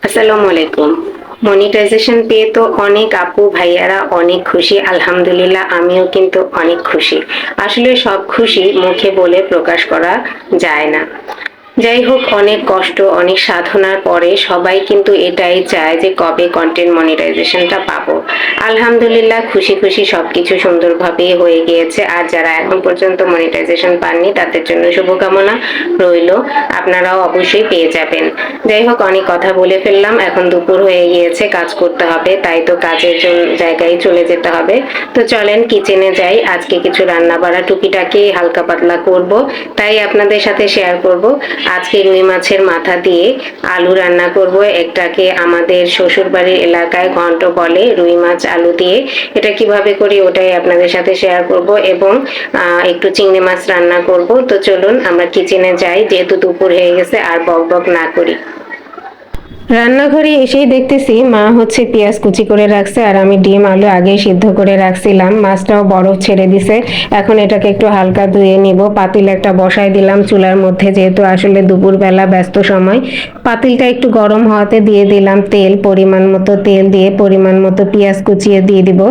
আসসালামু আলাইকুম। মনিটাইজেশন পেয়ে তো অনেক আপু ভাইয়ারা অনেক খুশি, আলহামদুলিল্লাহ আমিও কিন্তু অনেক খুশি। আসলে সব খুশি মুখে বলে প্রকাশ করা যায় না। যাই হোক, অনেক কষ্ট অনেক সাধনার পরে সবাই কিন্তু এটাই চায় যে কবে কন্টেন্ট মনিটাইজেশনটা পাবো। আলহামদুলিল্লাহ খুশি খুশি সবকিছু সুন্দরভাবে হয়ে গিয়েছে। আর যারা এখন পর্যন্ত মনিটাইজেশন পাননি তাদের জন্য শুভকামনা রইলো, আপনারাও অবশ্যই পেয়ে যাবেন। যাই হোক, অনেক কথা বলে ফেললাম, এখন দুপুর হয়ে গিয়েছে, কাজ করতে হবে, তাই তো কাজের জন্য জায়গায় চলে যেতে হবে। তো চলেন কিচেনে যাই, আজকে কিছু রান্না বাড়া টুকিটাকি হালকা পাতলা করব, তাই আপনাদের সাথে শেয়ার করব। আজকে রুই মাছের মাথা দিয়ে আলু রান্না করব। একটাকে আমাদের শ্বশুর বাড়ির এলাকায় ঘন্ট বলে, রুই মাছ আলু দিয়ে। এটা কিভাবে করি ওটাই আপনাদের সাথে শেয়ার করব, এবং একটু চিংড়ি মাছ রান্না করব। তো চলুন আমরা কিচেনে যাই, যেহেতু দুপুর হয়ে গেছে, আর বক বক না করি। রান্নাঘরে এসেই দেখতেছি মা হচ্ছে পেঁয়াজ কুচি করে রাখছে, আর আমি ডিম আলু আগে সিদ্ধ করে রাখছিলাম। মাছটাও বরফ ছেড়ে দিছে, এখন এটাকে একটু হালকা ধুয়ে নিব। পাতিল একটা বসাই দিলাম চুলার মধ্যে, যেহেতু আসলে দুপুরবেলা ব্যস্ত সময়। পাতিলটা একটু গরম হওয়াতে দিয়ে দিলাম তেল, পরিমাণ মতো তেল দিয়ে পরিমাণ মতো পেঁয়াজ কুচিয়ে দিয়ে দিব।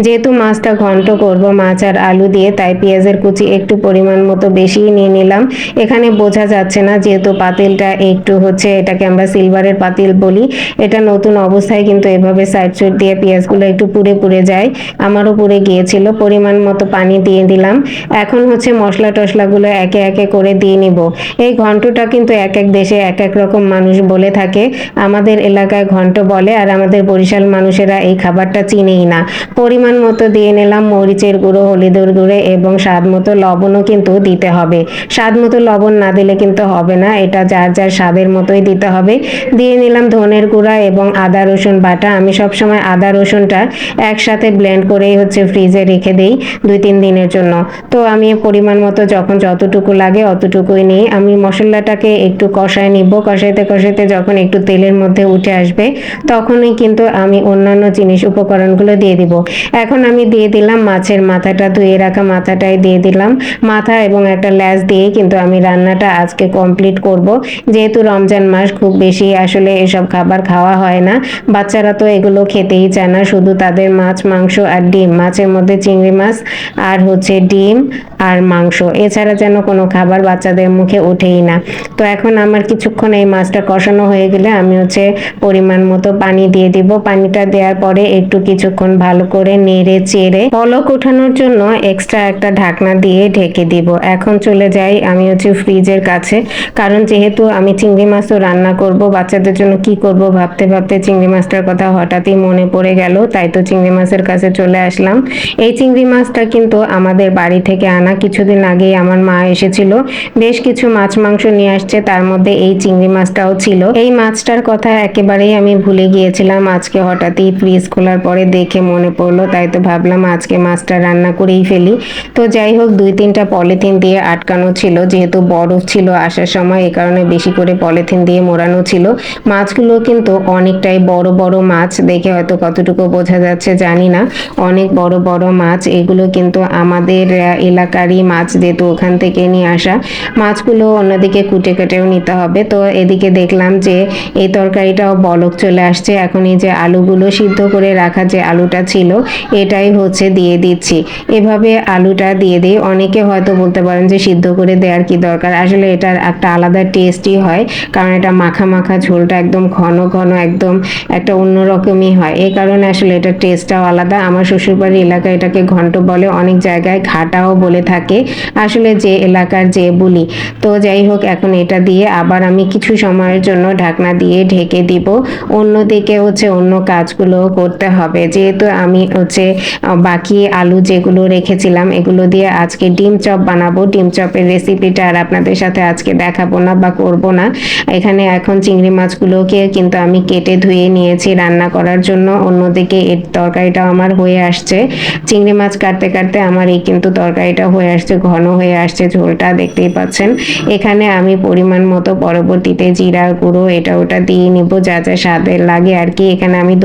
যেহেতু মাছটা ঘন্ট করব মাছ আর আলু দিয়ে, তাই পেঁয়াজের কুচি একটু পরিমাণ মতো বেশিই নিয়ে নিলাম। এখানে বোঝা যাচ্ছে না, যেহেতু পাতিলটা একটু হচ্ছে, এটাকে আমরা সিলভারের পাতিল বলি। এটা নতুন অবস্থায় কিন্তু এভাবে সাইড সুইড দিয়ে পেঁয়াজগুলো একটু পুড়ে পুড়ে যায়, আমারও পুড়ে গিয়েছিল। পরিমাণ মতো পানি দিয়ে দিলাম। এখন হচ্ছে মশলা টশলাগুলো একে একে করে দিয়ে নিব। এই ঘন্টটা কিন্তু এক এক দেশে এক এক রকম মানুষ বলে থাকে। আমাদের এলাকায় ঘন্ট বলে, আর আমাদের বরিশাল মানুষেরা এই খাবারটা চিনেই না। পরিমাণ মতো দিয়ে নিলাম মরিচের গুঁড়ো, হলুদের গুঁড়ো এবং স্বাদ মতো লবণও কিন্তু দিতে হবে। স্বাদ মতো লবণ না দিলে কিন্তু হবে না, এটা যার যার স্বাদের মতোই দিতে হবে। দিয়ে নিলাম ধনের গুঁড়া এবং আদা রসুন বাটা। আমি সবসময় আদা রসুনটা একসাথে ব্লেন্ড করেই হচ্ছে ফ্রিজে রেখে দেই 2-3 দিনের জন্য। তো আমি পরিমাণ মতো যখন যতটুকু লাগে অতটুকুই নিই। আমি মশলাটাকে একটু কষায় নিব, কষাইতে কষাইতে যখন একটু তেলের মধ্যে উঠে আসবে তখনই কিন্তু আমি অন্যান্য জিনিস উপকরণগুলো দিয়ে দিব। এখন আমি দিয়ে দিলাম মাছের মাথাটা, ধুয়ে রাখা মাথাটাই দিয়ে দিলাম। মাথা এবং একটা ল্যাজ দিয়ে কিন্তু আমি রান্নাটা আজকে কমপ্লিট করব। যেহেতু রমজান মাস, খুব বেশি আসলে এসব খাবার খাওয়া হয় না। বাচ্চারা তো এগুলো খেতেই চায় না, শুধু তাদের মাছ মাংস আর ডিম, মাছের মধ্যে চিংড়ি মাছ আর হচ্ছে ডিম আর মাংস, এছাড়া যেন কোনো খাবার বাচ্চাদের মুখে ওঠেই না। তো এখন আমার কিছুক্ষণ এই মাছটা কষানো হয়ে গেলে আমি হচ্ছে পরিমাণ মতো পানি দিয়ে দিব। পানিটা দেওয়ার পরে একটু কিছুক্ষণ ভালো করে নেড়ে চেড়ে পলক ওঠানোর জন্য এক্সট্রা একটা ঢাকনা দিয়ে ঢেকে দিব। এখন চলে যাই আমি হচ্ছে ফ্রিজের কাছে, কারণ যেহেতু আমি চিংড়ি মাছও রান্না করব, বাচ্চাদের জন্য কি করব ভাবতে ভাবতে চিংড়ি মাছটার কথা হঠাৎই মনে পড়ে গেল, তাই তো চিংড়ি মাছের কাছে চলে আসলাম। এই চিংড়ি মাছটা কিন্তু আমাদের বাড়ি থেকে আনা, কিছুদিন আগেই আমার মা এসেছিল, বেশ কিছু মাছ মাংস নিয়ে আসছে, তার মধ্যে এই চিংড়ি মাছটাও ছিল। এই মাছটার কথা একেবারেই আমি ভুলে গিয়েছিলাম, আজকে হঠাৎই ফ্রিজ খোলার পরে দেখে মনে পড়লো, তাই তো ভাবলাম আজকে মাছটা রান্না করেই ফেলি। তো যাই হোক, 2-3টা পলিথিন দিয়ে আটকানো ছিল, যেহেতু বরফ ছিল আসার সময়, এই কারণে বেশি করে পলিথিন দিয়ে মোড়ানো ছিল। মাছগুলো কিন্তু অনেকটাই বড় বড় মাছ, দেখে হয়তো কতটুকু বোঝা যাচ্ছে জানি না, অনেক বড় বড় মাছ। এগুলো কিন্তু আমাদের এলাকারই মাছ, যেহেতু ওখান থেকে নিয়ে আসা। মাছগুলো অন্যদিকে কুটে কেটেও নিতে হবে। তো এদিকে দেখলাম যে এই তরকারিটাও বলক চলে আসছে। এখন এই যে আলুগুলো সিদ্ধ করে রাখা যে আলুটা ছিল এটাই হচ্ছে দিয়ে দিচ্ছি। এভাবে আলুটা দিয়ে দিই। অনেকে হয়তো বলতে পারেন যে সিদ্ধ করে দেওয়ার কি দরকার, আসলে এটার একটা আলাদা টেস্টই হয়, কারণ এটা মাখা মাখা, ঝোলটা একদম ঘন ঘন, একদম একটা অন্যরকমই হয়। এই কারণে আসলে এটার টেস্টটাও আলাদা। আমার শ্বশুরবাড়ির এলাকায় এটাকে ঘন্ট বলে, অনেক জায়গায় ঘাটাও বলে থাকে, আসলে যে এলাকার যে বলি। তো যাই হোক, এখন এটা দিয়ে আবার আমি কিছু সময়ের জন্য ঢাকনা দিয়ে ঢেকে দিব। অন্যদিকে হচ্ছে অন্য কাজগুলো করতে হবে, যেহেতু আমি হচ্ছে বাকি আলু যেগুলো রেখেছিলাম এগুলো দিয়ে আজকে ডিম চপ বানাবো। ডিম চপের রেসিপিটা আর আপনাদের সাথে আজকে দেখাবো না বা করব না। এখানে এখন চিংড়ি মাছগুলোকে কিন্তু আমি কেটে ধুয়ে নিয়েছি রান্না করার জন্য। অন্যদিকে এর তরকারিটাও আমার হয়ে আসছে। চিংড়ি মাছ কাটতে কাটতে আমার এই কিন্তু তরকারিটা হয়ে আসছে, ঘন হয়ে আসছে, ঝোলটা দেখতেই পাচ্ছেন। এখানে আমি পরিমাণ মতো পরবর্তীতে জিরার গুঁড়ো এটা ওটা দিয়ে নিব, যা যা স্বাদের লাগে আর কি। এখানে আমি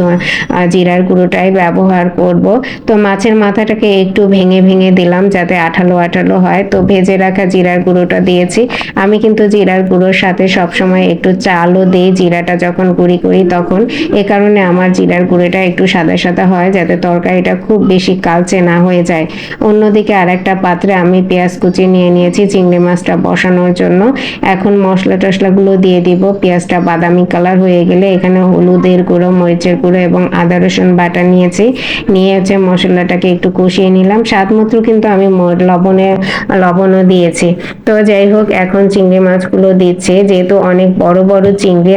জিরার গুঁড়োটাই ব্যবহার করব। তো মাছের মাথাটাকে একটু ভেঙে ভেঙে দিলাম যাতে আঠালো আঠালো হয়। তো ভেজে রাখা জিরার গুঁড়োটা দিয়েছি। আমি কিন্তু জিরার গুঁড়োর সাথে সবসময় একটু চালও দিই, জিরাটা জিরাটা যখন গুঁড়ি করি তখন। এ কারণে আমার জিরার গুঁড়োটা একটু সাদা সাদা হয়, যাতে তরকারিটা খুব বেশি কালচে না হয়ে যায়। অন্যদিকে আরেকটা পাত্রে আমি পেঁয়াজ কুচি নিয়ে নিয়েছি চিংড়ি মাছটা বসানোর জন্য। এখন মশলা টশলাগুলো দিয়ে দিব। পেঁয়াজটা বাদামি কালার হয়ে গেলে এখানে হলুদের গুঁড়ো, মরিচের গুঁড়ো এবং আদা রসুন বাটা নিয়েছি। নিয়ে হচ্ছে মশলাটাকে একটু কষিয়ে নিলাম। স্বাদ মতো কিন্তু আমি লবণও দিয়েছি। তো যাই হোক, এখন চিংড়ি মাছগুলো দিচ্ছি। যেহেতু অনেক বড় বড় চিংড়ি,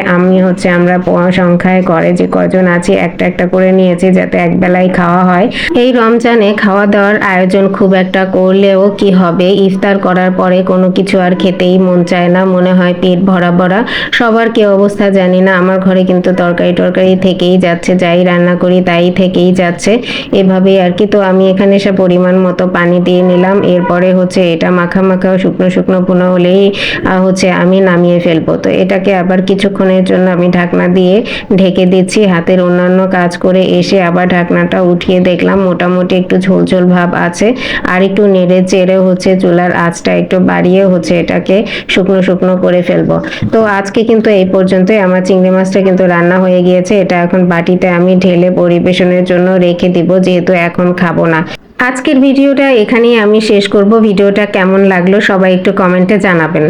আমরা সংখ্যায় করে যে কজন আছি একটা একটা করে নিয়েছি, যাতে এক বেলায় খাওয়া হয়। এই রমজানে খাওয়া দাওয়ার আয়োজন খুব একটা করলেও কি হবে, ইফতার করার পরে কোনো কিছু আর খেতেই মন চায় না, মনে হয় পেট ভরা ভরা। সবার কি অবস্থা জানি না, আমার ঘরে কিন্তু তরকারি টরকারি থেকেই যাচ্ছে, যাই রান্না করি তাই থেকেই যাচ্ছে, এভাবেই আর কি। তো আমি এখানে সে পরিমাণ মতো পানি দিয়ে নিলাম। এরপরে হচ্ছে এটা মাখা মাখা শুকনো শুকনো ভুনা হলেই আমি নামিয়ে ফেলবো। তো এটাকে আবার কিছুক্ষণের জন্য আমি ঢাকনা দিয়ে ঢেকে দিচ্ছি। হাতের অন্যান্য কাজ করে এসে আবার ঢাকনাটা উঠিয়ে দেখলাম মোটামুটি একটু ঝোল ঝোল ভাব আছে। আর একটু নেড়ে চেড়ে চুলার আঁচটা একটু বাড়িয়ে এটাকে শুকনো শুকনো করে ফেলবো। তো আজকে কিন্তু এই পর্যন্তই। আমার চিংড়ি মাছটা কিন্তু রান্না হয়ে গিয়েছে। এটা এখন বাটিতে আমি ঢেলে পরিবেশনের জন্য রেখে দিব, যেহেতু এখন খাবো না। আজকের ভিডিওটা এখানেই আমি শেষ করব। ভিডিওটা কেমন লাগলো সবাই একটু কমেন্টে জানাবেন।